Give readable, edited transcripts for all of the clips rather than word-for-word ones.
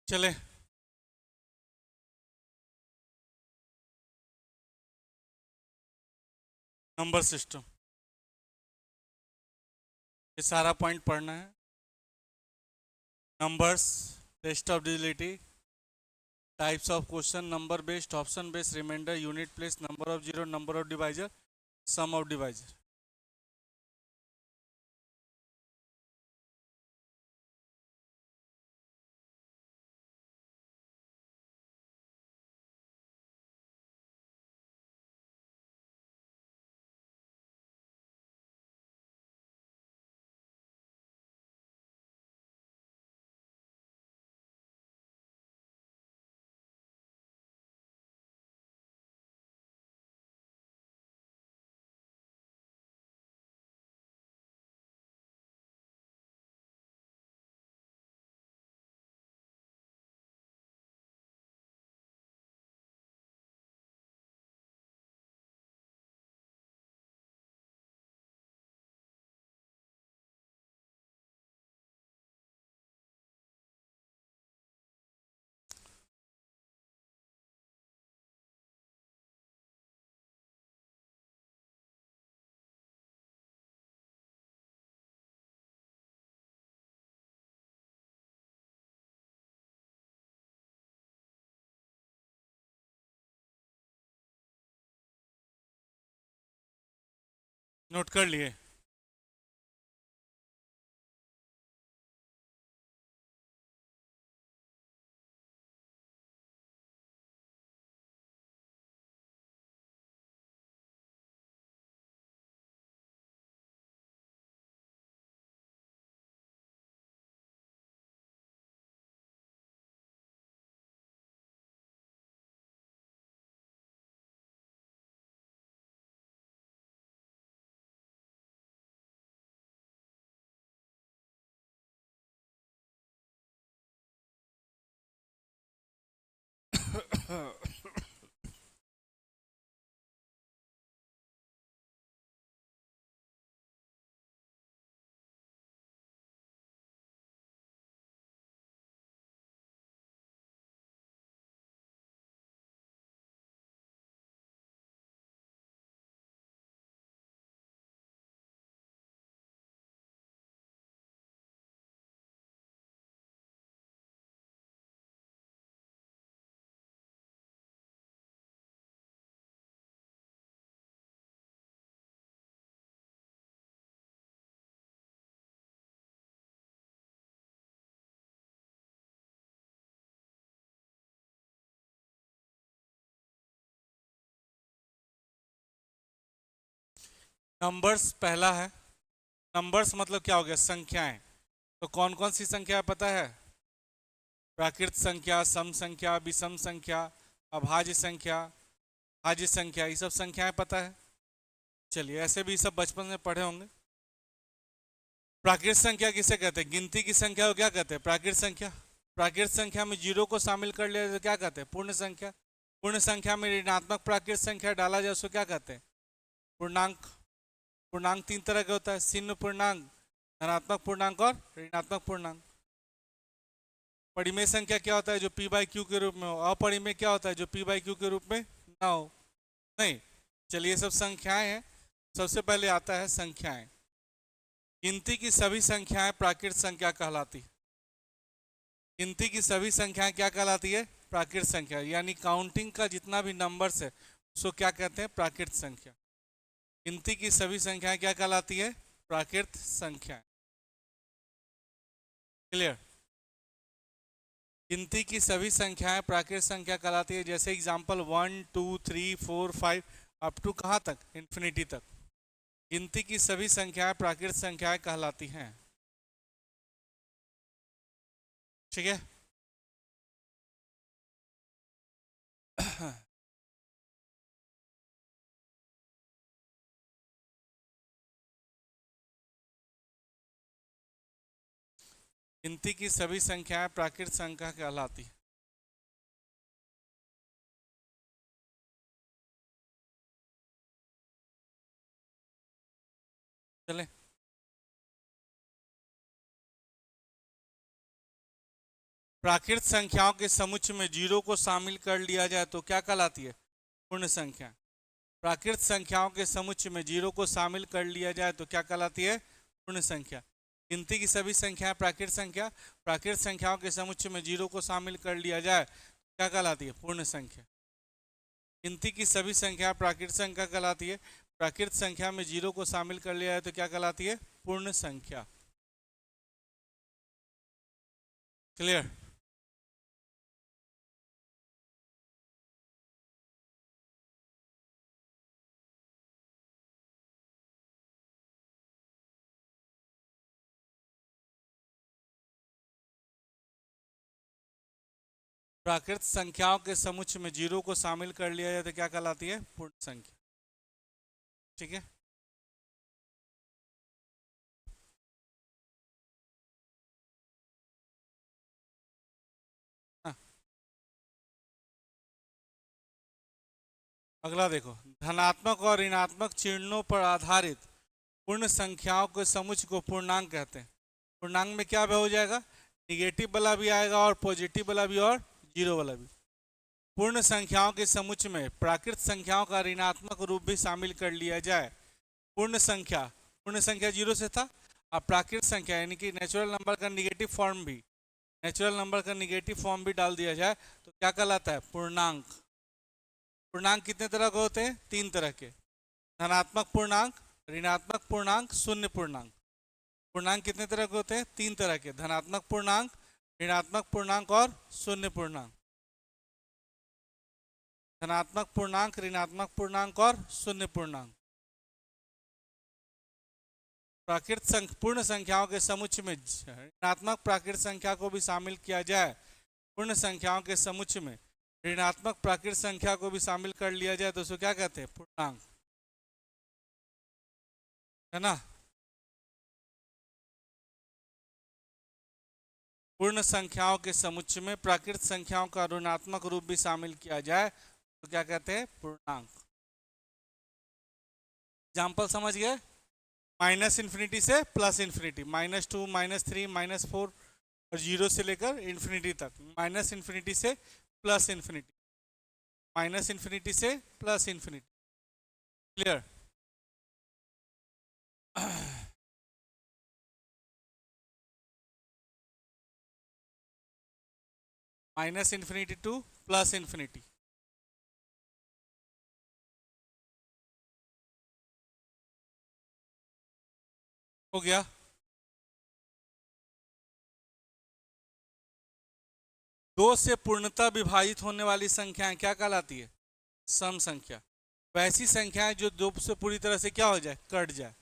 चले। Number system, ये सारा पॉइंट पढ़ना है। Numbers, test of divisibility, types of question, number based, option based, reminder, unit place, number of zero, number of divisor, sum of divisor. Note कर लिए। Numbers पहला है। Numbers मतलब क्या हो गया? संख्याएं। तो कौन कौन सी संख्या है पता है? प्राकृत संख्या, सम संख्या, विषम संख्या, अभाज्य संख्या, भाज्य संख्या, ये सब संख्याएं पता है। चलिए, ऐसे भी सब बचपन में पढ़े होंगे। प्राकृत संख्या किसे कहते हैं? गिनती की संख्या को क्या कहते हैं? प्राकृत संख्या। प्राकृत संख्या में जीरो को शामिल कर लिया तो क्या कहते हैं? पूर्ण संख्या। पूर्ण संख्या में ऋणात्मक प्राकृत संख्या डाला जाए उसको क्या कहते हैं? पूर्णांक। पूर्णांक तीन तरह के होता है, शिन्न पूर्णांक, धनात्मक पूर्णांक और ऋणात्मक पूर्णांक। परिमेय संख्या क्या होता है? जो पी बाई क्यू के रूप में हो। अपरिमेय क्या होता है? जो पी बाई क्यू के रूप में ना हो। नहीं। चलिए, सब संख्याएं हैं। सबसे पहले आता है संख्याएं। गिनती की सभी संख्याएं प्राकृत संख्या कहलाती है। गिनती की सभी संख्याएं क्या कहलाती है? प्राकृत संख्या। यानी काउंटिंग का जितना भी नंबर्स है उसको क्या कहते हैं? प्राकृत संख्या। गिनती की सभी संख्याएं क्या कहलाती है? प्राकृत संख्या। क्लियर? गिनती की सभी संख्याएं प्राकृत संख्या कहलाती है। जैसे एग्जांपल 1 2 3 4 5 अप टू कहाँ तक? इन्फिनिटी तक। गिनती की सभी संख्याएं प्राकृत संख्याएं कहलाती हैं। ठीक है। गिनती की सभी संख्याएं प्राकृत संख्या कहलाती है। चले। प्राकृत संख्याओं के समुच्चय में जीरो को शामिल कर लिया जाए तो क्या कहलाती है? पूर्ण संख्या। प्राकृत संख्याओं के समुच्चय में जीरो को शामिल कर लिया जाए तो क्या कहलाती है? पूर्ण संख्या। गिनती की सभी संख्याएं प्राकृत संख्या, प्राकृत संख्याओं के समुच्चय में जीरो को शामिल कर लिया जाए क्या कहलाती है? पूर्ण संख्या। गिनती की सभी संख्या प्राकृत संख्या कहलाती है, प्राकृत संख्या में जीरो को शामिल कर लिया जाए तो क्या कहलाती है? पूर्ण संख्या। क्लियर? प्राकृत संख्याओं के समुच्चय में जीरो को शामिल कर लिया जाए तो क्या कहलाती है? पूर्ण संख्या। ठीक है। हाँ। अगला देखो, धनात्मक और ऋणात्मक चिन्हों पर आधारित पूर्ण संख्याओं के समुच्चय को पूर्णांक कहते हैं। पूर्णांक में क्या हो जाएगा? निगेटिव वाला भी आएगा और पॉजिटिव वाला भी और जीरो वाला भी। पूर्ण संख्याओं के समुच्चय में प्राकृत संख्याओं का ऋणात्मक रूप भी शामिल कर लिया जाए। पूर्ण संख्या जीरो से था, अब प्राकृत संख्या यानी कि नेचुरल नंबर का निगेटिव फॉर्म भी, नेचुरल नंबर का निगेटिव फॉर्म भी डाल दिया जाए तो क्या कहलाता है? पूर्णांक। पूर्णांक कितने तरह के होते हैं? तीन तरह के, धनात्मक पूर्णांक, ऋणात्मक पूर्णांक, शून्य पूर्णांक। पूर्णांक कितने तरह के होते हैं? तीन तरह के, धनात्मक पूर्णांक, ऋणात्मक पूर्णांक और शून्य पूर्णांक। धनात्मक पूर्णांक, ऋणात्मक पूर्णांक और शून्य पूर्णांक। प्राकृत पूर्ण संख्याओं के समुच्चय में ऋणात्मक प्राकृत संख्या को भी शामिल किया जाए, पूर्ण संख्याओं के समुच्चय में ऋणात्मक प्राकृत संख्या को भी शामिल कर लिया जाए तो उसको क्या कहते हैं? पूर्णांक। है ना? पूर्ण संख्याओं के समुच्चय में प्राकृत संख्याओं का ऋणात्मक रूप भी शामिल किया जाए तो क्या कहते हैं? पूर्णांक। एग्जाम्पल समझ गए? माइनस इन्फिनिटी से प्लस इन्फिनिटी, -2, -3, -4 और जीरो से लेकर इन्फिनिटी तक, माइनस इन्फिनिटी से प्लस इन्फिनिटी, माइनस इन्फिनिटी से plus infinity. Clear? Minus infinity two plus infinity. हो गया? दो से पूर्णतः विभाजित होने वाली संख्याएं क्या कहलाती है? सम संख्या। वैसी संख्याएं जो दो से पूरी तरह से क्या हो जाए? कट जाए।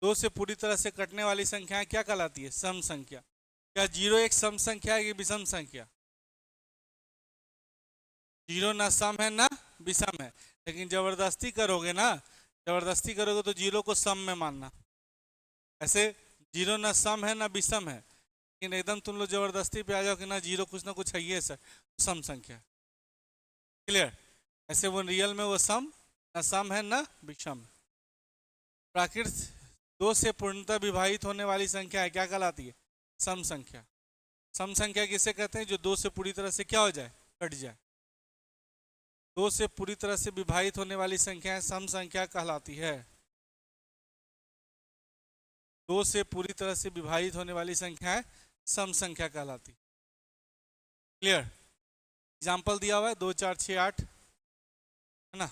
दो से पूरी तरह से कटने वाली संख्याएं क्या कहलाती है? सम संख्या। क्या जीरो एक सम संख्या है कि विषम संख्या? जीरो ना सम है ना विषम है, लेकिन जबरदस्ती करोगे ना, जबरदस्ती करोगे तो जीरो को सम में मानना। ऐसे जीरो ना सम है ना विषम है, लेकिन एकदम तुम लोग जबरदस्ती पे आ जाओ कि ना जीरो कुछ ना कुछ है ही है सर, सम संख्या। क्लियर? ऐसे वो रियल में वो सम ना सम है ना विषम है। प्राकृत दो से पूर्णतः विभाजित होने वाली संख्या है क्या कहलाती है? सम संख्या। सम संख्या किसे कहते हैं? जो दो से पूरी तरह से क्या हो जाए? कट जाए। दो से पूरी तरह से विभाजित होने वाली संख्या सम संख्या कहलाती है। दो से पूरी तरह से विभाजित होने वाली संख्या सम संख्या कहलाती। क्लियर? एग्जाम्पल दिया हुआ है 2, 4, 6, 8, है ना?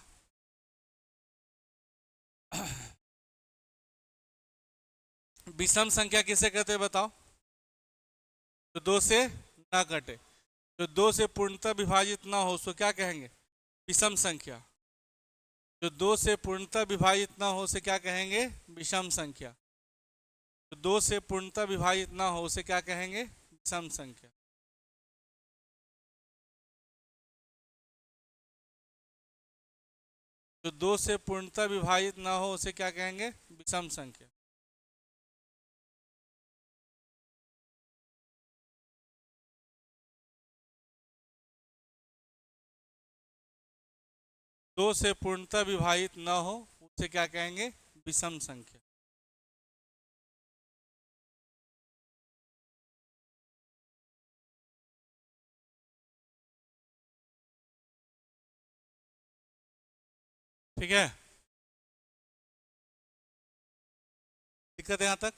विषम संख्या किसे कहते हैं बताओ? जो दो से ना कटे, जो दो से पूर्णतः विभाजित ना हो उसको क्या कहेंगे? विषम संख्या। जो दो से पूर्णतः विभाजित ना हो उसे क्या कहेंगे? विषम संख्या। जो दो से पूर्णतः विभाजित ना हो उसे क्या कहेंगे? विषम संख्या। जो दो से पूर्णतः विभाजित ना हो उसे क्या कहेंगे? विषम संख्या। दो से पूर्णतः विभाजित ना हो उसे क्या कहेंगे? विषम संख्या। ठीक है, दिक्कत है यहाँ तक?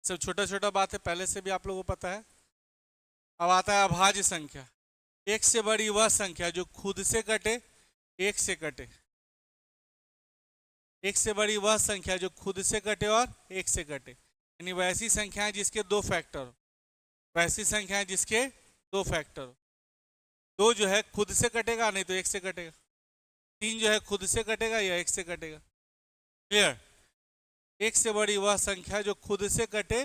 सब छोटा छोटा बात है, पहले से भी आप लोगों को पता है। अब आता है अभाज्य संख्या। एक से बड़ी वह संख्या जो खुद से कटे, एक से कटे। एक से बड़ी वह संख्या जो खुद से कटे और एक से कटे, यानी वैसी संख्याएं जिसके दो फैक्टर हो। वैसी संख्याएं जिसके दो फैक्टर हो। दो जो है खुद से कटेगा, नहीं तो एक से कटेगा। तीन जो है खुद से कटेगा या एक से कटेगा। क्लियर? एक से बड़ी वह संख्या जो खुद से कटे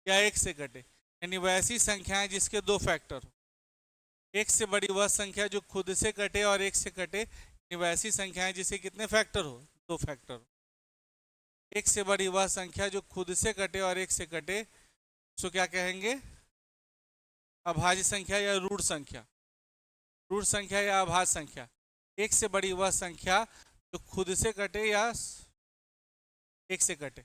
या एक से कटे, यानी वैसी संख्याएं जिसके दो फैक्टर हो। एक से बड़ी वह संख्या जो खुद से कटे और एक से कटे, यानी वैसी संख्याएं जिसे कितने फैक्टर हो, दो फैक्टर हो। एक से बड़ी वह संख्या जो खुद से कटे और एक से कटे, उसको क्या कहेंगे? अभाज्य संख्या या रूढ़ संख्या। रूढ़ संख्या या अभाज्य संख्या। एक से बड़ी वह संख्या जो खुद से कटे या एक से कटे।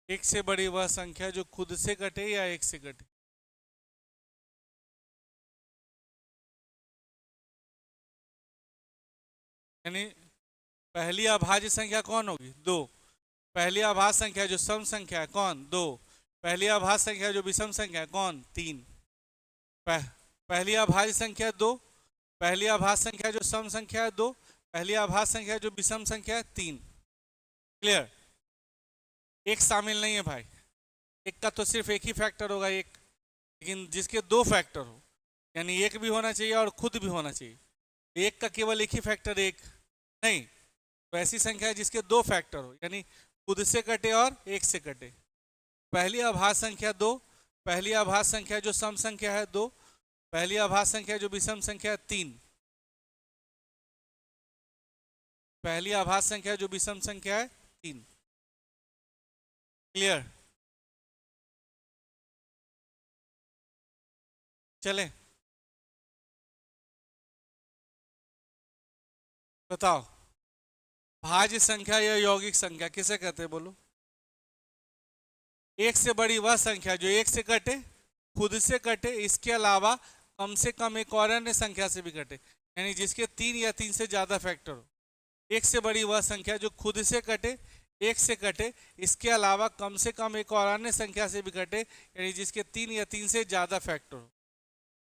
एक से बड़ी वह संख्या जो खुद से कटे या एक से कटे। यानी पहली अभाज्य संख्या कौन होगी? दो। पहली अभाज्य संख्या जो सम संख्या है कौन? दो। पहली अभाज्य संख्या जो विषम संख्या है कौन? तीन। पहली अभाज्य संख्या दो। पहली अभाज्य संख्या जो सम संख्या है दो। पहली अभाज्य संख्या जो विषम संख्या है तीन। क्लियर? एक शामिल नहीं है भाई। एक का तो सिर्फ एक ही फैक्टर होगा एक, लेकिन जिसके दो फैक्टर हो, यानी एक भी होना चाहिए और खुद भी होना चाहिए। एक का केवल एक ही फैक्टर एक नहीं, तो ऐसी संख्या है जिसके दो फैक्टर हो, यानी खुद से कटे और एक से कटे। पहली अभाज्य संख्या दो। पहली अभाज्य संख्या जो सम संख्या है दो। पहली अभाज्य संख्या जो विषम संख्या है तीन। पहली अभाज्य संख्या जो विषम संख्या है तीन। क्लियर? चले बताओ, भाज्य संख्या या यौगिक संख्या किसे कहते हैं बोलो? एक से बड़ी वह संख्या जो एक से कटे, खुद से कटे, इसके अलावा कम से कम एक और अन्य संख्या से भी कटे, यानी जिसके तीन या तीन से ज्यादा फैक्टर हो। एक से बड़ी वह संख्या जो खुद से कटे, एक से कटे, इसके अलावा कम से कम एक और अन्य संख्या से भी कटे, यानी जिसके तीन या तीन से ज्यादा फैक्टर हो।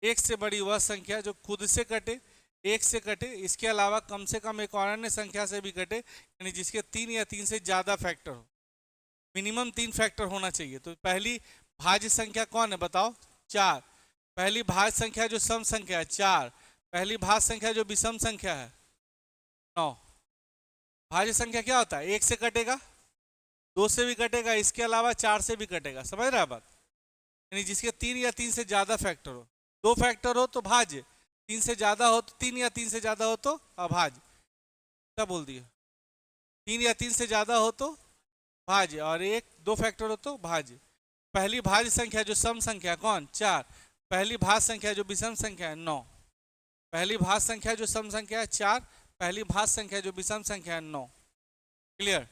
एक से बड़ी वह संख्या जो खुद से कटे, एक से कटे, इसके अलावा कम से कम एक और अन्य संख्या से भी कटे, यानी जिसके तीन या तीन से ज्यादा फैक्टर हो। मिनिमम तीन फैक्टर होना चाहिए। तो पहली भाज्य संख्या कौन है बताओ? चार। पहली भाज्य संख्या जो सम संख्या है चार। पहली भाज्य संख्या जो विषम संख्या है नौ। भाज्य संख्या क्या होता है? एक से कटेगा, दो से भी कटेगा, इसके अलावा चार से भी कटेगा। समझ रहा है बात? यानी जिसके तीन या तीन से ज्यादा फैक्टर हो। दो फैक्टर हो तो भाज्य, तीन से ज्यादा हो तो तीन या तीन से ज्यादा हो तो अभाज्य। क्या बोल दिया? तीन या तीन से ज्यादा हो तो भाज्य और एक दो फैक्टर हो तो भाज्य। पहली भाज्य संख्या जो सम संख्या कौन? चार। पहली भाज्य संख्या जो विषम संख्या है नौ। पहली भाज्य संख्या जो सम संख्या है चार। पहली भाज्य संख्या जो विषम संख्या है नौ। क्लियर?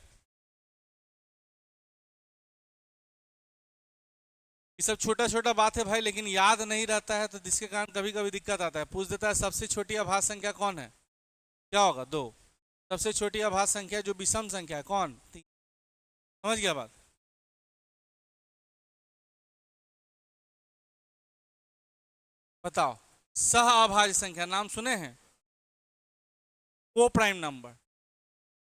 ये सब छोटा छोटा बात है भाई, लेकिन याद नहीं रहता है तो जिसके कारण कभी कभी दिक्कत आता है। पूछ देता है सबसे छोटी अभाज्य संख्या कौन है? क्या होगा? दो। सबसे छोटी अभाज्य संख्या जो विषम संख्या है कौन? तीन। समझ गया बात? बताओ, सह अभाज्य संख्या नाम सुने हैं? को प्राइम नंबर।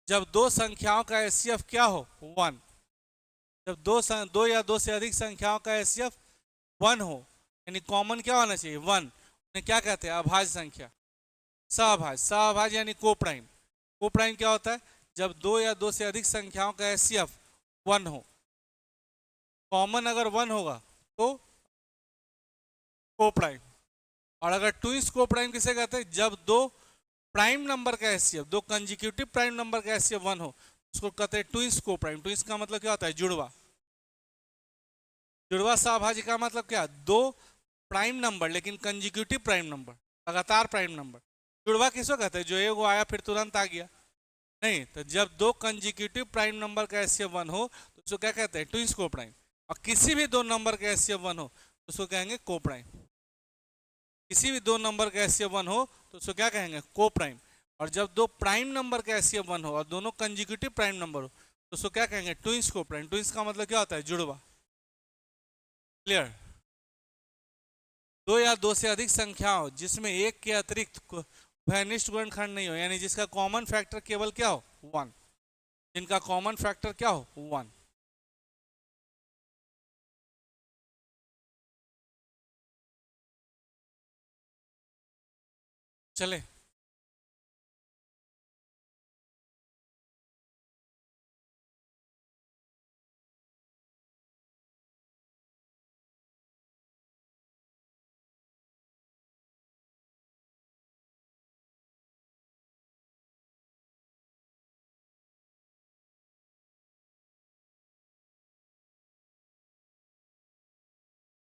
जब दो संख्याओं का एचसीएफ क्या हो? वन। जब दो या दो से अधिक संख्याओं का एचसीएफ वन हो, यानी कॉमन क्या होना चाहिए? वन। उन्हें क्या कहते हैं? अभाज्य संख्या। सहअभाज्य। सहअभाज्य यानी को प्राइम। को प्राइम क्या होता है? जब दो या दो से अधिक संख्याओं का एचसीएफ वन हो। कॉमन अगर वन होगा तो को प्राइम। और अगर ट्विंस को प्राइम किसे कहते हैं? जब दो प्राइम नंबर का एचसीएफ, दो कंजिक्यूटिव प्राइम नंबर का एचसीएफ वन हो, उसको कहते हैं ट्विंस को प्राइम। ट्विंस का मतलब क्या होता है? जुड़वा। जुड़वा सहअभाज्य का मतलब क्या? दो प्राइम नंबर, लेकिन कंजिक्यूटिव प्राइम नंबर, लगातार प्राइम नंबर। जुड़वा किसको कहते हैं? जो एगो आया फिर तुरंत आ गया। नहीं, तो जब दो कंजिक्यूटिव प्राइम नंबर का एचसीएफ 1 हो तो उसको क्या कहते हैं? ट्विंस को प्राइम। और किसी भी दो नंबर का एचसीएफ 1 हो तो उसको कहेंगे को प्राइम। किसी भी दो नंबर का एचसीएफ 1 हो तो उसको क्या कहेंगे? को प्राइम। और जब दो प्राइम नंबर का एचसीएफ 1 हो और दोनों कंजिक्यूटिव प्राइम नंबर हो तो उसको क्या कहेंगे? ट्विंस को प्राइम। ट्विंस का मतलब क्या होता है? जुड़वा। क्लियर? दो या दो से अधिक संख्याओं जिसमें एक के अतिरिक्त उभयनिष्ठ गुणनखंड नहीं हो, यानी जिसका कॉमन फैक्टर केवल क्या हो? 1। जिनका कॉमन फैक्टर क्या हो? 1। चले,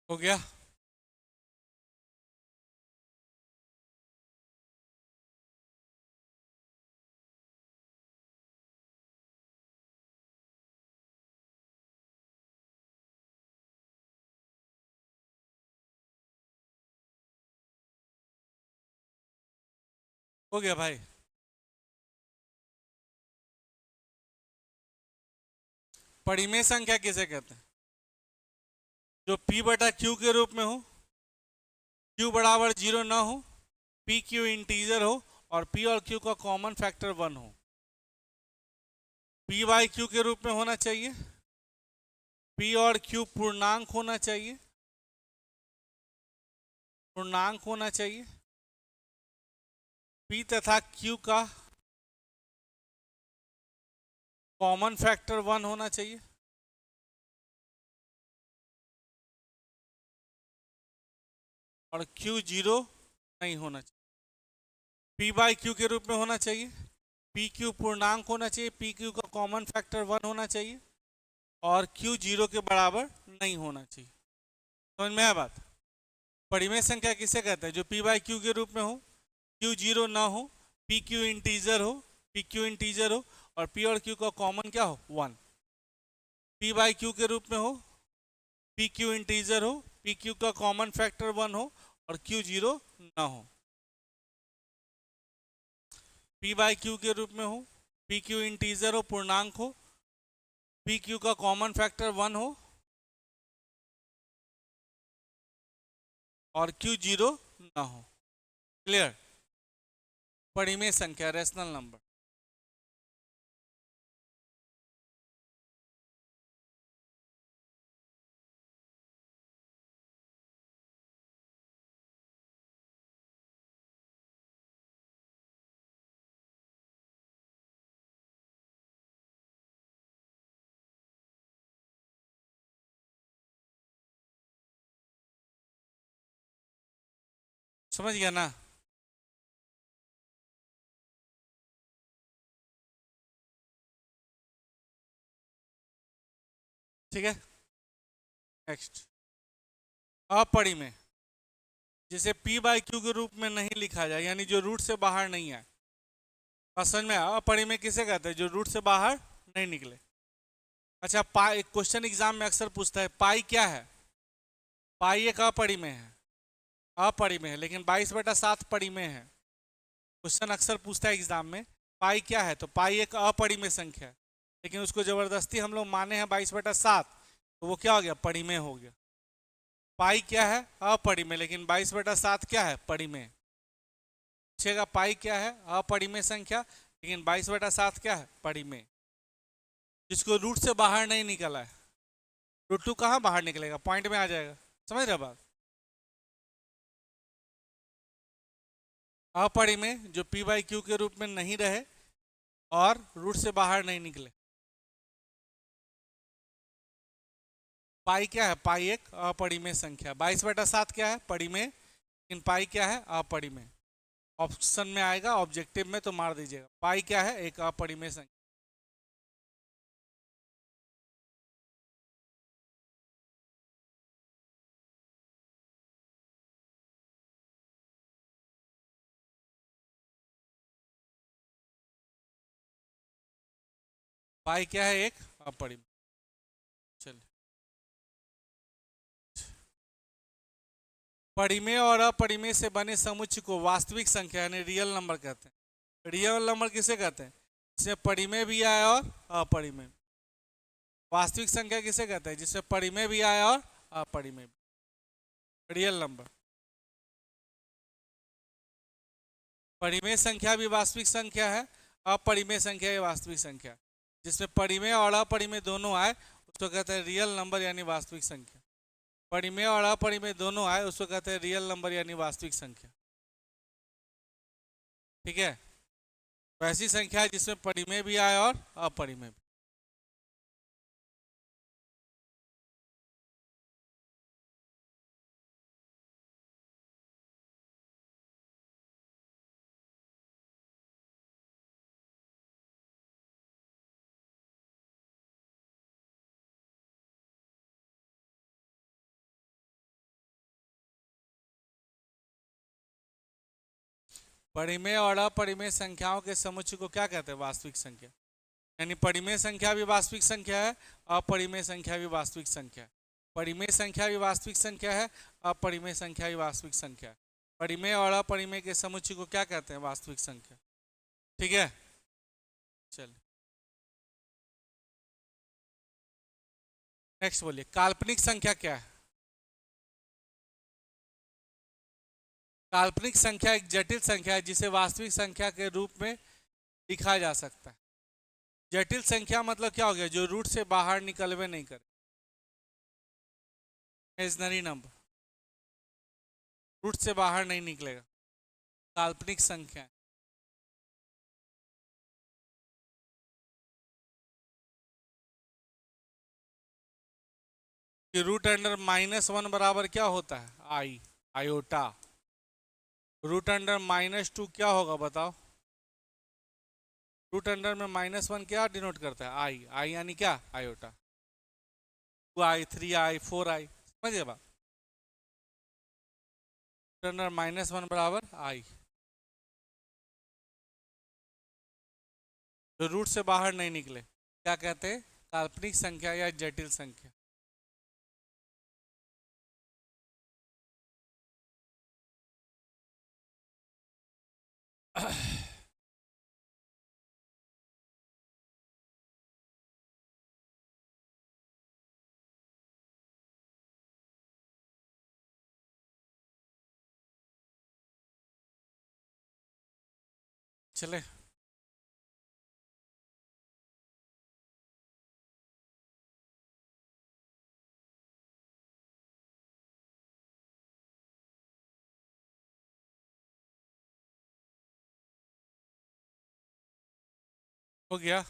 हो गया। हो गया भाई। परिमेय संख्या किसे कहते हैं? जो p बटा q के रूप में हो, q बराबर 0 ना हो, p q इंटीजर हो और p और q का कॉमन फैक्टर 1 हो। p बाई q के रूप में होना चाहिए, p और q पूर्णांक होना चाहिए, पूर्णांक होना चाहिए, p तथा q का कॉमन फैक्टर 1 होना चाहिए, और q 0 नहीं होना चाहिए। p बाई q के रूप में होना चाहिए, पी क्यू पूर्णांक होना चाहिए, पी क्यू का कॉमन फैक्टर 1 होना चाहिए, और क्यू 0 के बराबर नहीं होना चाहिए। समझ में आया बात? परिमेय संख्या किसे कहते हैं? जो p बाई क्यू के रूप में हो, क्यू 0 ना हो, पी क्यू इंटीजर हो, पी क्यू इंटीजर हो और p और q का कॉमन क्या हो? 1। p बाई क्यू के रूप में हो, पी क्यू इंटीजर हो, पी क्यू का कॉमन फैक्टर 1 हो और क्यू 0 ना हो। p बाई क्यू के रूप में हो, पी क्यू इंटीजर हो, पूर्णांक हो, पी क्यू का कॉमन फैक्टर 1 हो और क्यू 0 ना हो। क्लियर? परिमेय संख्या, रेशनल नंबर। समझ गया ना? ठीक है, नेक्स्ट। अपरिमेय जिसे p बाई क्यू के रूप में नहीं लिखा जाए, यानी जो रूट से बाहर नहीं है। समझ में? अपरिमेय किसे कहते हैं? जो रूट से बाहर नहीं निकले। अच्छा, पाई क्वेश्चन एग्जाम में अक्सर पूछता है पाई क्या है? पाई एक अपरिमेय है, अपरिमेय है, लेकिन 22/7 परिमेय है। क्वेश्चन अक्सर पूछता है एग्जाम में पाई क्या है, तो पाई एक अपरिमेय संख्या है, लेकिन उसको जबरदस्ती हम लोग माने हैं 22/7, तो वो क्या हो गया? परिमेय हो गया। पाई क्या है? अपरिमेय, लेकिन 22/7 क्या है? परिमेय। पूछेगा पाई क्या है? अपरिमेय संख्या, लेकिन 22/7 क्या है? परिमेय। जिसको रूट से बाहर नहीं निकला है। रूट 2 कहाँ बाहर निकलेगा? पॉइंट में आ जाएगा। समझ रहे बात? अपरिमेय जो p बाई क्यू के रूप में नहीं रहे और रूट से बाहर नहीं निकले। पाई क्या है? पाई एक अपरिमेय संख्या। 22/7 क्या है? परिमेय, लेकिन पाई क्या है? अपरिमेय। ऑप्शन में आएगा, ऑब्जेक्टिव में तो मार दीजिएगा। पाई क्या है? एक अपरिमेय संख्या। पाई क्या है? एक अपरिमेय। चलिए, परिमेय और अपरिमेय से बने समुच्चय को वास्तविक संख्या यानी रियल नंबर कहते हैं। रियल नंबर किसे कहते हैं? जिसमें परिमेय भी आए और अपरिमेय। वास्तविक संख्या किसे कहते हैं? जिसमें परिमेय भी आए और अपरिमेय भी। Real number. परिमेय संख्या भी वास्तविक संख्या है, अपरिमेय संख्या भी वास्तविक संख्या। जिसमें परिमेय और अपरिमेय दोनों आए उसको कहते हैं रियल नंबर यानी वास्तविक संख्या। परिमेय और अपरिमेय दोनों आए उसको कहते हैं रियल नंबर यानी वास्तविक संख्या। ठीक है, वैसी संख्या है जिसमें परिमेय भी आए और अपरिमेय भी। परिमेय और अपरिमेय संख्याओं के समुच्चय को क्या कहते हैं? वास्तविक संख्या। यानी परिमेय संख्या भी वास्तविक संख्या है, अपरिमेय संख्या भी वास्तविक संख्या है। परिमेय संख्या भी वास्तविक संख्या है, अपरिमेय संख्या भी वास्तविक संख्या है। परिमेय और अपरिमेय के समुच्चय को क्या कहते हैं? वास्तविक संख्या। ठीक है, चलिए नेक्स्ट बोलिए, काल्पनिक संख्या क्या है? काल्पनिक संख्या एक जटिल संख्या है जिसे वास्तविक संख्या के रूप में लिखा जा सकता है। जटिल संख्या मतलब क्या हो गया? जो रूट से बाहर निकलवे नहीं करे। इमेजिनरी नंबर रूट से बाहर नहीं निकलेगा, काल्पनिक संख्या है। कि रूट अंडर -1 बराबर क्या होता है? आई, आयोटा। रूट अंडर -2 क्या होगा बताओ? रूट अंडर में -1 क्या डिनोट करता है? आई। आई यानी क्या? आयोटा। 2i, 3i, 4i, समझिए बात। रूट अंडर -1 बराबर आई। जो रूट से बाहर नहीं निकले क्या कहते हैं? काल्पनिक संख्या या जटिल संख्या। चले, हो गया।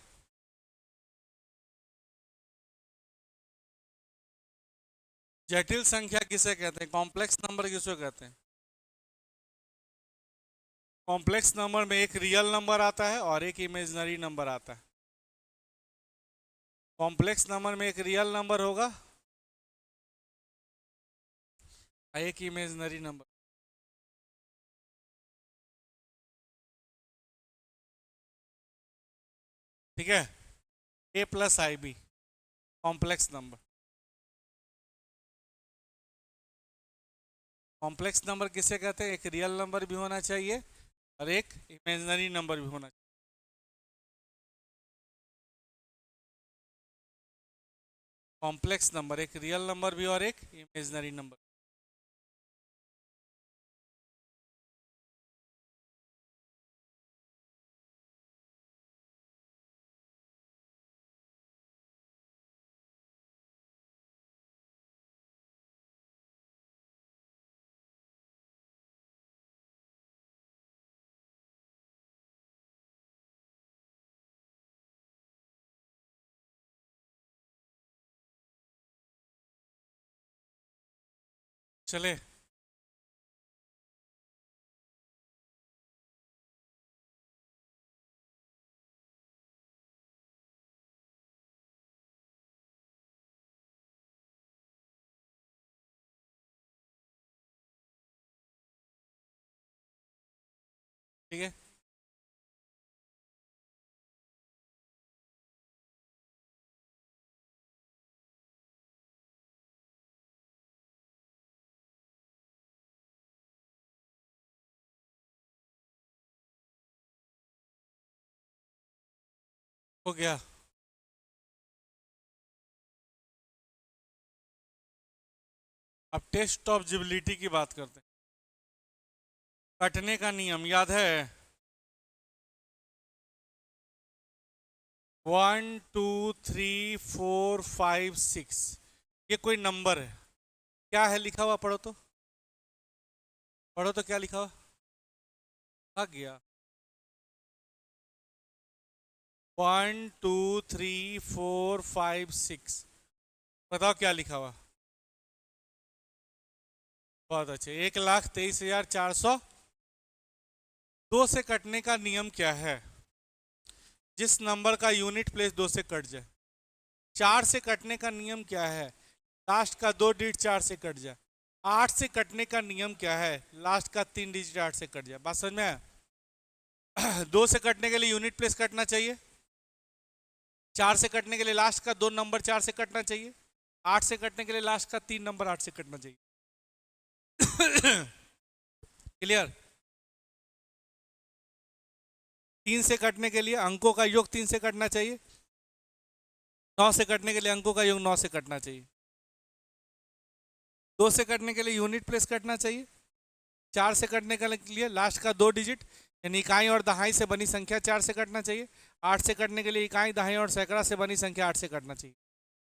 जटिल संख्या किसे कहते हैं? कॉम्प्लेक्स नंबर किसे कहते हैं? कॉम्प्लेक्स नंबर में एक रियल नंबर आता है और एक इमेजिनरी नंबर आता है। कॉम्प्लेक्स नंबर में एक रियल नंबर होगा और एक इमेजिनरी नंबर। ठीक है, A plus I B complex number. Complex number किसे कहते हैं? एक रियल नंबर भी होना चाहिए और एक इमेजिनरी नंबर भी होना चाहिए। कॉम्प्लेक्स नंबर एक रियल नंबर भी और एक इमेजिनरी नंबर। चले, ठीक है। हो गया। अब टेस्ट ऑफ जिबिलिटी की बात करते हैं। कटने का नियम याद है? 1 2 3 4 5 6, ये कोई नंबर है, क्या है लिखा हुआ? पढ़ो तो, पढ़ो तो क्या लिखा हुआ? भाग गया। 1 2 3 4 5 6, बताओ क्या लिखा हुआ? बहुत अच्छे। 1,23,400। दो से कटने का नियम क्या है? जिस नंबर का यूनिट प्लेस दो से कट जाए। चार से कटने का नियम क्या है? लास्ट का दो डिजिट चार से कट जाए। आठ से कटने का नियम क्या है? लास्ट का तीन डिजिट आठ से कट जाए। बात समझ में आया? दो से कटने के लिए यूनिट प्लेस कटना चाहिए। चार से कटने के लिए लास्ट का दो नंबर चार से कटना चाहिए। आठ से कटने के लिए लास्ट का तीन नंबर आठ से कटना चाहिए। क्लियर? तीन से कटने के लिए अंकों का योग तीन से कटना चाहिए। नौ से कटने के लिए अंकों का योग नौ से कटना चाहिए। दो से कटने के लिए यूनिट प्लेस कटना चाहिए। चार से कटने के लिए लास्ट का दो डिजिट यानी इकाई और दहाई से बनी संख्या चार से कटना चाहिए। आठ से कटने के लिए इकाई दहाई और सैकड़ा से बनी संख्या आठ से कटना चाहिए।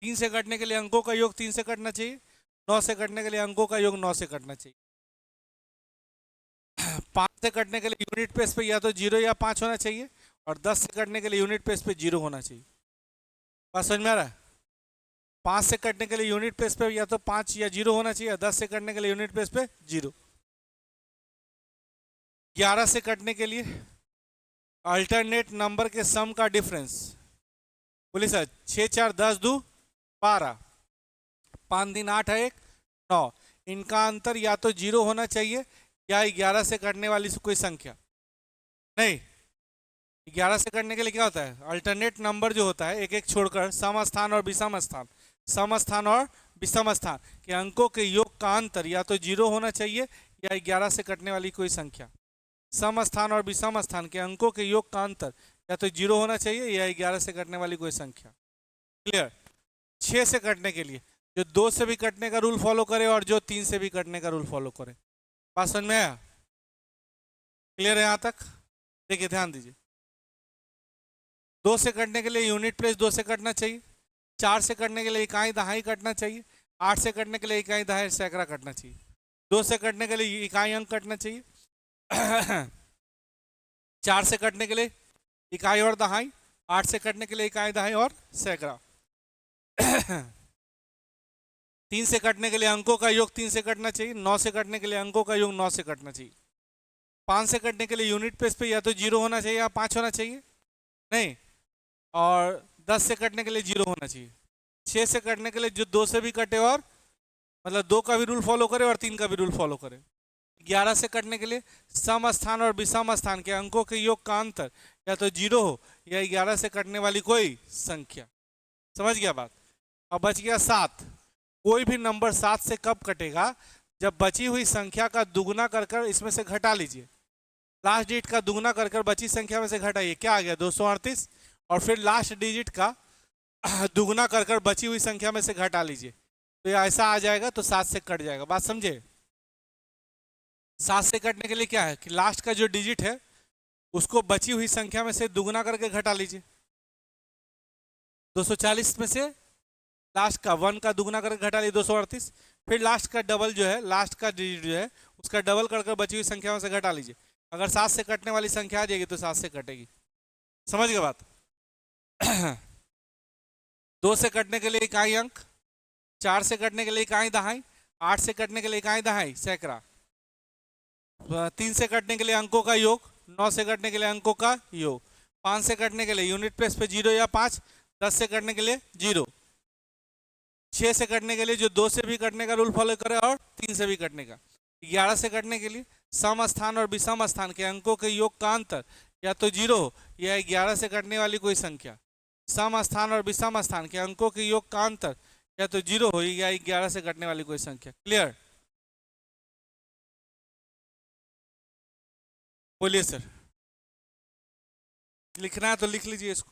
तीन से कटने के लिए अंकों का योग तीन से कटना चाहिए। नौ से कटने के लिए अंकों का योग नौ से कटना चाहिए। पाँच से कटने के लिए यूनिट प्लेस पे या तो जीरो या पाँच होना चाहिए, और 10 से कटने के लिए यूनिट प्लेस पे जीरो होना चाहिए। बात समझ में आ रहा है? पाँच से कटने के लिए यूनिट प्लेस पे या तो पाँच या जीरो होना चाहिए, 10 से कटने के लिए यूनिट प्लेस पे जीरो। 11 से कटने के लिए अल्टरनेट नंबर के सम का डिफरेंस। बोलिए सर। 6 4 10 2 12, 5 3 8 1 9, इनका अंतर या तो जीरो होना चाहिए या 11 से कटने वाली कोई संख्या। नहीं, 11 से करने के लिए क्या होता है? अल्टरनेट नंबर जो होता है एक एक छोड़कर सम स्थान और विषम स्थान, सम स्थान और विषम स्थान के अंकों के योग का अंतर या तो जीरो होना चाहिए या 11 से कटने वाली कोई संख्या। सम स्थान और विषम स्थान के अंकों के योग का अंतर या तो जीरो होना चाहिए या 11 से कटने वाली कोई संख्या। क्लियर? 6 से कटने के लिए जो दो से भी कटने का रूल फॉलो करे और जो तीन से भी कटने का रूल फॉलो करे। बात समझ में आया? क्लियर है यहां तक? देखिए ध्यान दीजिए। दो से कटने के लिए यूनिट प्लेस दो से कटना चाहिए। चार से कटने के लिए इकाई दहाई कटना चाहिए। आठ से कटने के लिए इकाई दहाई सैकड़ा कटना चाहिए। दो से कटने के लिए इकाई अंक कटना चाहिए। चार से कटने के लिए इकाई और दहाई। आठ से कटने के लिए इकाई दहाई और सैकड़ा। तीन से कटने के लिए अंकों का योग तीन से कटना चाहिए। नौ से कटने के लिए अंकों का योग नौ से कटना चाहिए। पाँच से कटने के लिए यूनिट प्लेस पे या तो जीरो होना चाहिए या पाँच होना चाहिए। नहीं, और 10 से कटने के लिए जीरो होना चाहिए। 6 से कटने के लिए जो दो से भी कटे और मतलब दो का भी रूल फॉलो करे और तीन का भी रूल फॉलो करे। 11 से कटने के लिए सम स्थान और विषम स्थान के अंकों के योग का अंतर या तो जीरो हो या 11 से कटने वाली कोई संख्या। समझ गया बात? अब बच गया 7। कोई भी नंबर 7 से कब कटेगा? जब बची हुई संख्या का दुगुना कर इसमें से घटा लीजिए। लास्ट डिजिट का दुगुना कर बची संख्या में से घटाइए, क्या आ गया? 238। और फिर लास्ट डिजिट का दुगुना कर बची हुई संख्या में से घटा लीजिए, तो ये ऐसा आ जाएगा, तो 7 से कट जाएगा। बात समझे? 7 से कटने के लिए क्या है कि लास्ट का जो डिजिट है उसको बची हुई संख्या में से दुगुना करके घटा लीजिए। 240 में से लास्ट का वन का दुगुना करके घटा लीजिए 238। फिर लास्ट का डबल जो है, लास्ट का डिजिट जो है उसका डबल करके बची हुई संख्या में से घटा लीजिए। अगर 7 से कटने वाली संख्या आ जाएगी तो 7 से कटेगी। समझ गए बात? दो से कटने के लिए इकाई अंक, चार से कटने के लिए इकाई दहाई, आठ से कटने के लिए इकाई दहाई सैकड़ा, तीन से कटने के लिए अंकों का योग, नौ से कटने के लिए अंकों का योग, पाँच से कटने के लिए यूनिट प्लेस पे जीरो या पाँच, 10 से कटने के लिए जीरो, छः से कटने के लिए जो दो से भी कटने का रूल फॉलो करे और तीन से भी कटने का, 11 से कटने के लिए सम स्थान और विषम स्थान के अंकों के योग का अंतर या तो जीरो या 11 से कटने वाली कोई संख्या। सम स्थान और विषम स्थान के अंकों के योग का अंतर या तो जीरो हो या 11 से कटने वाली कोई संख्या। क्लियर? बोलिए सर। लिखना है तो लिख लीजिए इसको।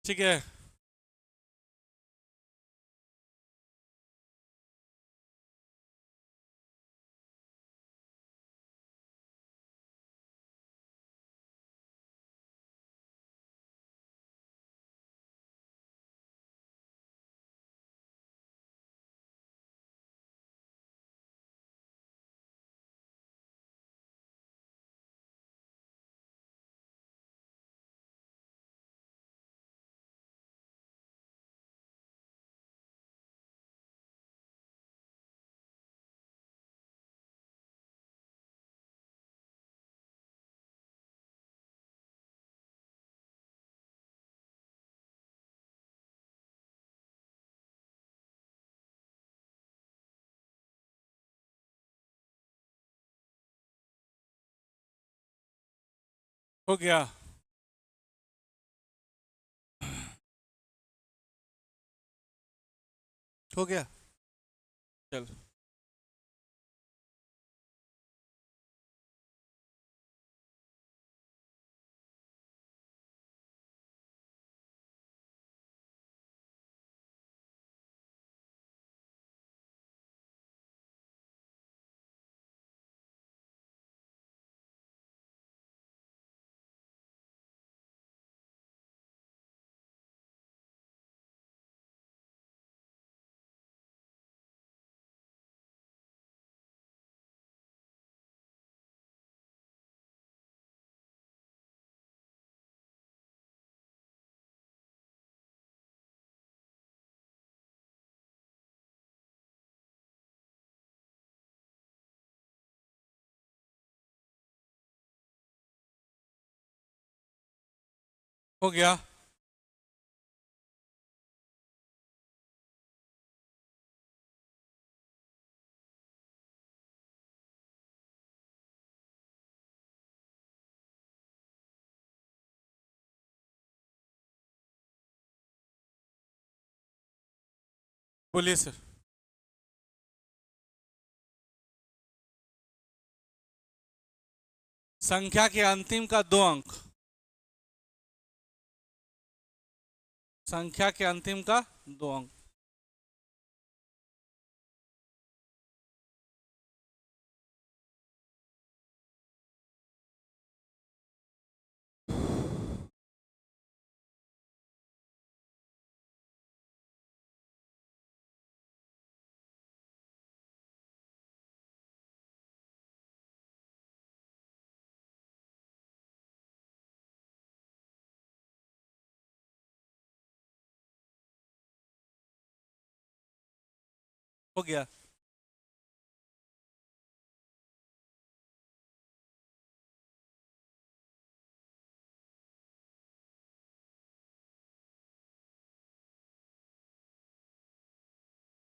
ठीक है। हो गया। हो गया। चल। हो गया। बोलिए सर। संख्या के अंतिम का 2 अंक। संख्या के अंतिम का 2 अंक। हो गया।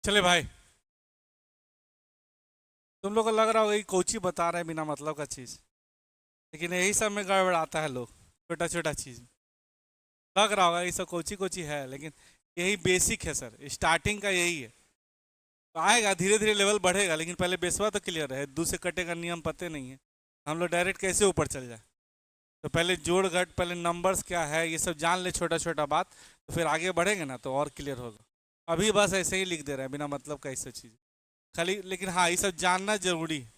चले भाई। तुम लोग को लग रहा होगा ये कोची बता रहे हैं बिना मतलब का चीज, लेकिन यही सब में गड़बड़ाता है लोग, छोटा छोटा चीज। लग रहा होगा ये सब कोची कोची है, लेकिन यही बेसिक है सर, स्टार्टिंग का यही है। तो आएगा धीरे धीरे लेवल बढ़ेगा, लेकिन पहले बेसवा तो क्लियर है। दो से कटे का नियम पते नहीं है, हम लोग डायरेक्ट कैसे ऊपर चल जाए। तो पहले जोड़ घट, पहले नंबर्स क्या है ये सब जान ले, छोटा छोटा बात, तो फिर आगे बढ़ेंगे ना तो और क्लियर होगा। अभी बस ऐसे ही लिख दे रहे हैं बिना मतलब का ये सब चीज़ खाली, लेकिन हाँ ये सब जानना जरूरी है।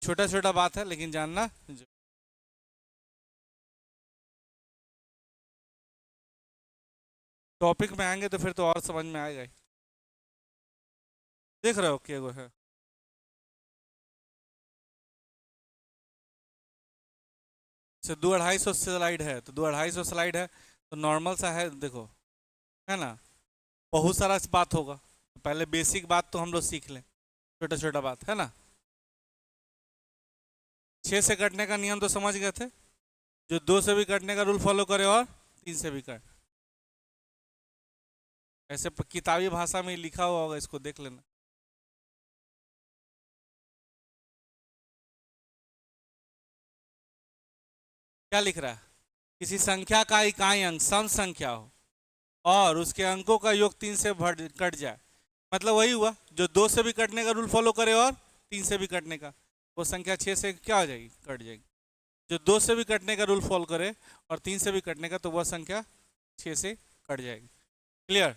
छोटा छोटा बात है लेकिन जानना टॉपिक में आएंगे तो फिर तो और समझ में आएगा ही। देख रहे हो क्या वो है। से 2 250 स्लाइड है, तो 2 250 स्लाइड है तो नॉर्मल सा है, देखो है ना। बहुत सारा बात होगा, तो पहले बेसिक बात तो हम लोग सीख लें, छोटा छोटा बात है ना। 6 से कटने का नियम तो समझ गए थे, जो 2 से भी कटने का रूल फॉलो करे और 3 से भी कट। ऐसे किताबी भाषा में लिखा हुआ होगा, इसको देख लेना। क्या लिख रहा है, किसी संख्या का इकाई अंक सम संख्या हो और उसके अंकों का योग 3 से कट जाए, मतलब वही हुआ जो 2 से भी कटने का रूल फॉलो करे और 3 से भी कटने का, वो संख्या 6 से क्या हो जाएगी, कट जाएगी। जो 2 से भी कटने का रूल फॉलो करे और 3 से भी कटने का, तो वह संख्या 6 से कट जाएगी। क्लियर?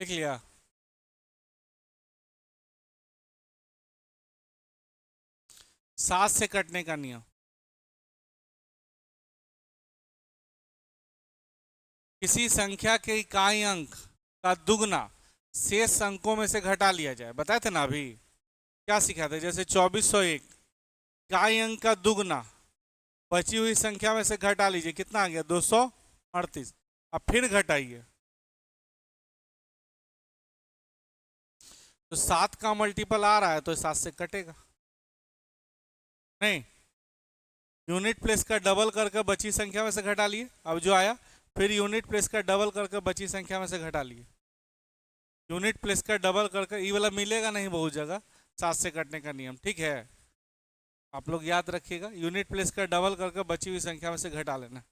देख लिया? सात से कटने का नियम, किसी संख्या के इकाई अंक का दुगना शेष अंकों में से घटा लिया जाए। बताए थे ना अभी, क्या सिखाते थे? जैसे 2401 इकाई अंक का दुगना बची हुई संख्या में से घटा लीजिए, कितना आ गया? 238। अब फिर घटाइए, तो 7 का मल्टीपल आ रहा है तो 7 से कटेगा नहीं। यूनिट प्लेस का डबल करके बची संख्या में से घटा लिए, अब जो आया फिर यूनिट प्लेस का डबल करके बची संख्या में से घटा लिए। यूनिट प्लेस का डबल करके, ये वाला मिलेगा नहीं बहुत जगह, 7 से कटने का नियम, ठीक है? आप लोग याद रखिएगा, यूनिट प्लेस का डबल करके बची हुई संख्या में से घटा लेना।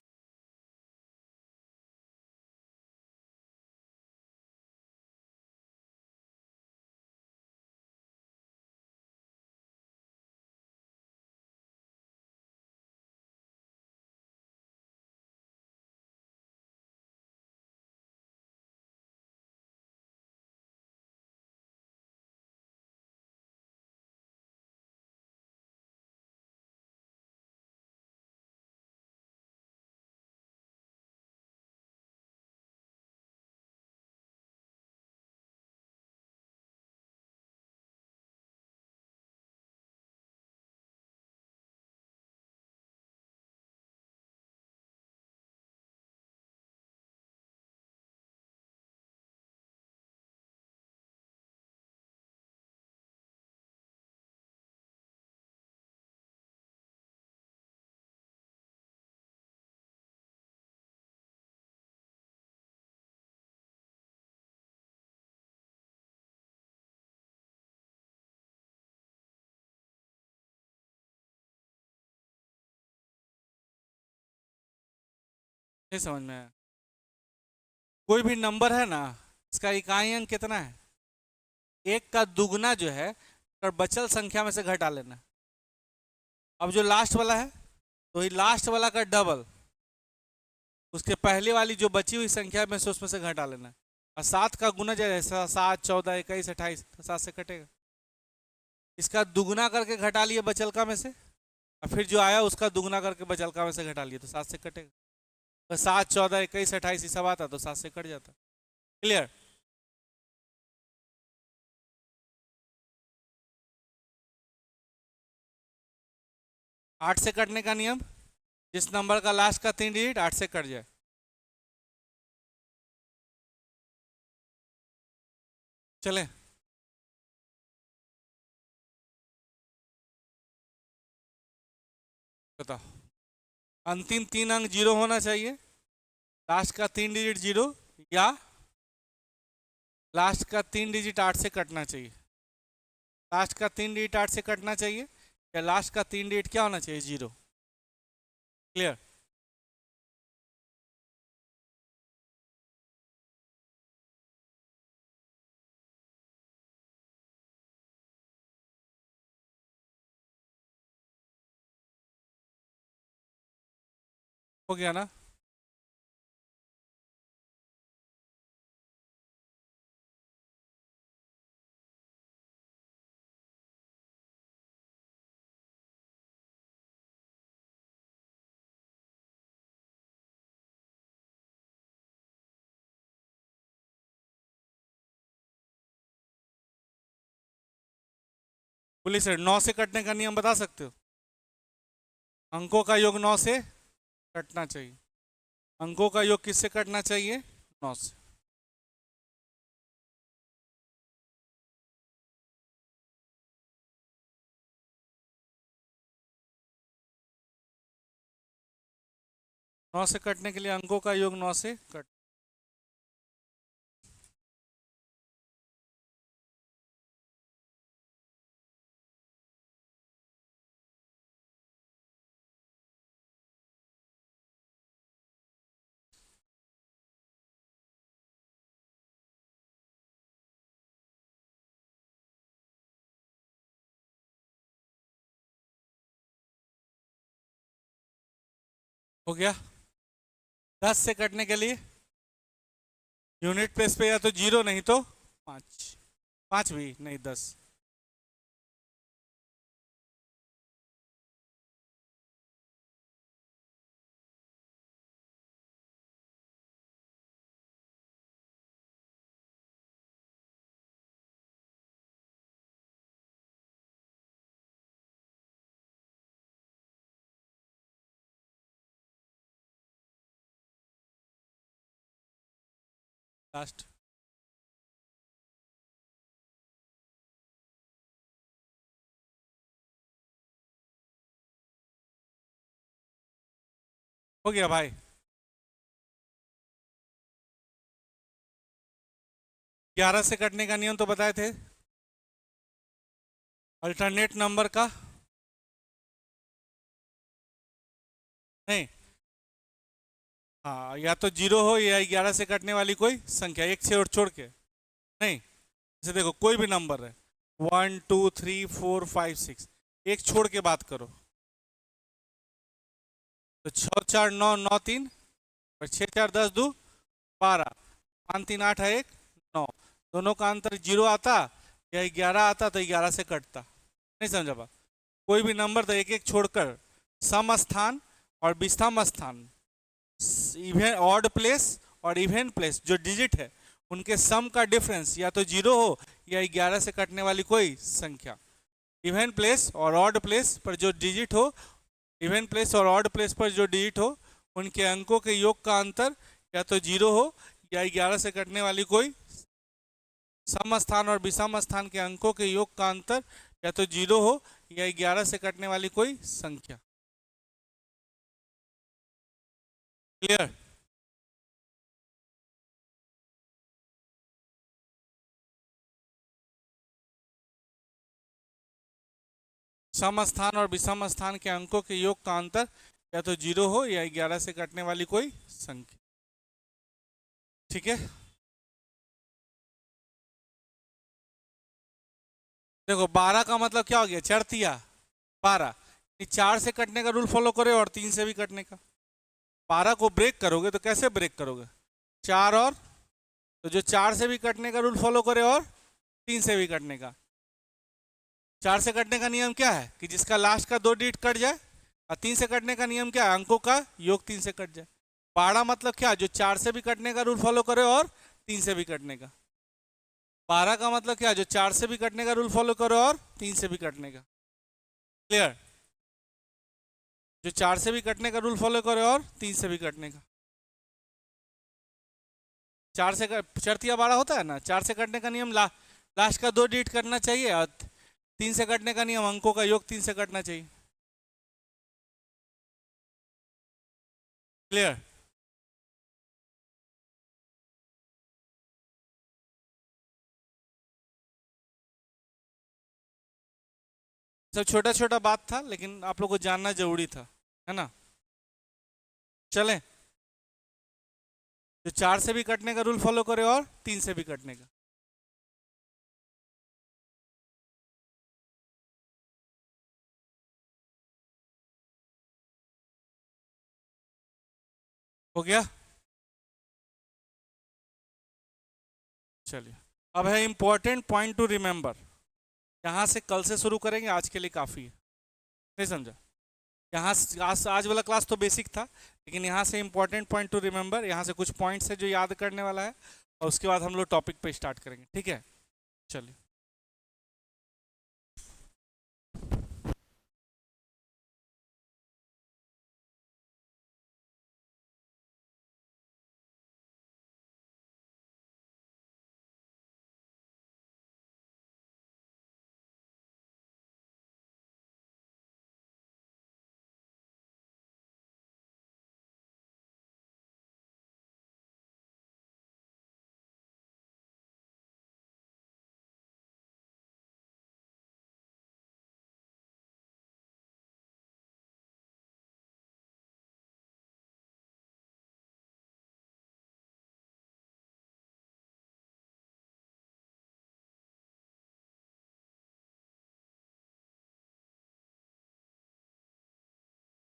नहीं समझ में आया? कोई भी नंबर है ना, इसका इकाई अंक कितना है? एक का दुगना जो है, और बचल संख्या में से घटा लेना। अब जो लास्ट वाला है, तो ये लास्ट वाला का डबल, उसके पहले वाली जो बची हुई संख्या में से उसमें से घटा लेना। और 7 का गुना जैसे 7, 14, 21, 28, तो 7 से कटेगा। इसका दुगना करके घटा लिए बचलका में से, और फिर जो आया उसका दुगना करके बचलका में से घटा लिए, तो 7 से कटेगा। तो 7, 14, 21, 28 ये सब आता तो 7 से कट जाता। क्लियर? 8 से कटने का नियम, जिस नंबर का लास्ट का 3 डिजिट 8 से कट जाए। चले, बताओ। अंतिम 3 अंक 0 होना चाहिए, लास्ट का 3 डिजिट 0, या लास्ट का 3 डिजिट 8 से कटना चाहिए। लास्ट का 3 डिजिट 8 से कटना चाहिए, या लास्ट का 3 डिजिट क्या होना चाहिए? 0। क्लियर? हो गया ना? पुलिस 9 से कटने का नियम बता सकते हो? अंकों का योग 9 से कटना चाहिए। अंकों का योग किससे कटना चाहिए? 9 से। 9 से कटने के लिए अंकों का योग 9 से कट। हो गया। 10 से कटने के लिए यूनिट प्लेस पे या तो 0 नहीं तो 5, 5 भी नहीं 10। लास्ट हो गया भाई। ग्यारह से कटने का नियम तो बताए थे, अल्टरनेट नंबर का नहीं, हाँ या तो 0 हो या 11 से कटने वाली कोई संख्या, एक से और छोड़ के नहीं। जैसे देखो कोई भी नंबर है 1 2 3 4 5 6, एक छोड़ के बात करो तो 6 4 9 9 3 और 6 4 10 2 12, 5 3 8 है 1 9, दोनों का अंतर 0 आता या 11 आता तो 11 से कटता। नहीं समझा बा? कोई भी नंबर तो एक एक छोड़कर सम स्थान और विषम स्थान, इवन ऑड प्लेस और इवन प्लेस जो डिजिट है उनके सम का डिफरेंस या तो 0 हो या 11 से कटने वाली कोई संख्या। इवन प्लेस और ऑड प्लेस पर जो डिजिट हो, इवन प्लेस और ऑड प्लेस पर जो डिजिट हो उनके अंकों के योग का अंतर या तो 0 हो या 11 से कटने वाली कोई सम स्थान और विषम स्थान के अंकों के योग का अंतर या तो 0 हो या 11 से कटने वाली कोई संख्या। क्लियर? सम स्थान और विषम स्थान के अंकों के योग का अंतर या तो 0 हो या 11 से कटने वाली कोई संख्या। ठीक है, देखो 12 का मतलब क्या हो गया, चरतिया 12, 4 से कटने का रूल फॉलो करे और 3 से भी कटने का। 12 को ब्रेक करोगे तो कैसे ब्रेक करोगे, 4 और तो जो 4 से भी कटने का रूल फॉलो करे और 3 से भी कटने का। 4 से कटने का नियम क्या है कि जिसका लास्ट का 2 डिजिट कट जाए, और 3 से कटने का नियम क्या है, अंकों का योग 3 से कट जाए। 12 मतलब क्या, जो 4 से भी कटने का रूल फॉलो करे और 3 से भी कटने का। 12 का मतलब क्या, जो 4 से भी कटने का रूल फॉलो करे और 3 से भी कटने का। क्लियर? जो 4 से भी कटने का रूल फॉलो करे और 3 से भी कटने का। 4 से चरतिया 12 होता है ना, 4 से कटने का नियम लास्ट का 2 डिजिट करना चाहिए और 3 से कटने का नियम अंकों का योग 3 से कटना चाहिए। क्लियर? सब छोटा छोटा बात था लेकिन आप लोग को जानना जरूरी था, है ना। चलें, जो 4 से भी कटने का रूल फॉलो करे और 3 से भी कटने का। हो गया? चलिए, अब है इंपॉर्टेंट पॉइंट टू रिमेंबर। यहाँ से कल से शुरू करेंगे, आज के लिए काफ़ी है। नहीं समझा? यहाँ आज वाला क्लास तो बेसिक था, लेकिन यहाँ से इंपॉर्टेंट पॉइंट टू रिमेंबर, यहाँ से कुछ पॉइंट्स है जो याद करने वाला है और उसके बाद हम लोग टॉपिक पे स्टार्ट करेंगे। ठीक है, चलिए।